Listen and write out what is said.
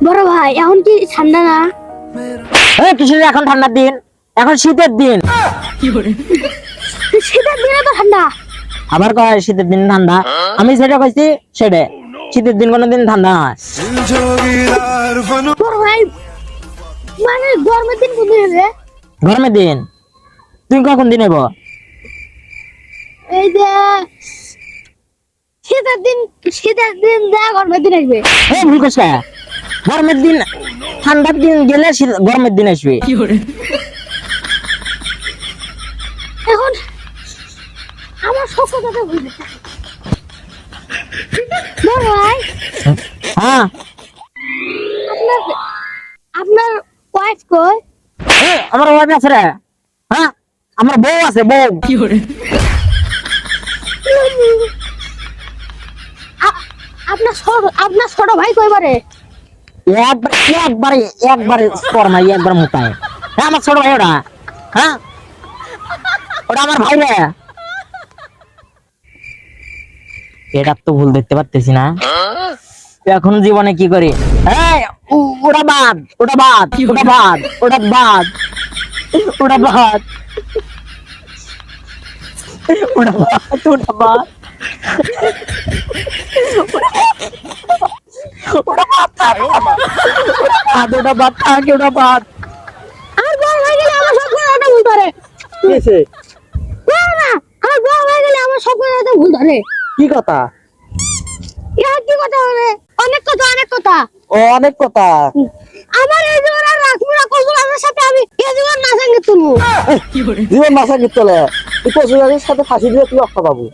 বড় ভাই এখন কি ঠান্ডা না? কিসের এখন ঠান্ডার দিন? এখন শীতের দিন। শীতের দিনে তো ঠান্ডা। আবার কয় শীতের দিন ঠান্ডা? আমি যেটা কইছি সেটা, শীতের দিন কোনোদিন ঠান্ডা হয়? বড় ভাই মানে গরমের দিন কোন দিন হবে? গরমের দিন? তুই কখন দিন হবো? এই যে শীতের দিন যা গরমের দিন আসবে। ভুল করছে। গরমের দিন, ঠান্ডার দিন গেলে গরমের দিন আসবে। এখন আমার সব কথাটা বুঝে বড় ভাই হ্যাঁ, আপনার আপনার ওয়াইফ কই? আমার ওয়াইফ আছে রে। হ্যাঁ, আমার বউ আছে, বউ। আপনার ছোট ভাই কইবারে? একবারে শর্মা, একবার মোটায়। হ্যাঁ, আমার ছোট ভাই ওটা। হ্যাঁ, ওটা আমার ভাই রে। এটা তো ভুল দেখতে পারতেছি না। এখন জীবনে কি করি? ওটা বাদ, ওটা বাদ, ওটা বাদ, ওটা বাদ, ওটা বাদ, ওটা বাদ, ওটা বাদ, ওটা বাদ থাক, ওটা বাদ থাক, ওটা বাদ। আর বড় ভাই গেলে আমার সব কথাটা ভুল ধরে। কি হয়েছে? না আর বড় ভাই গেলে আমার সব কথাটা ভুল ধরে। কি কথা? ইয়ার কি কথা হবে? অনেক কথা, অনেক কথা। ও, অনেক কথা। আমার এই জীবন আর রাখবো না, কচুরাজের সাথে আমি এই জীবন না সঙ্গে তুলবো। জীবন মাসা গিয়ে চলে তুই কচুরাজের সাথে ফাঁসি দিয়ে তুই অক্কা পাবো।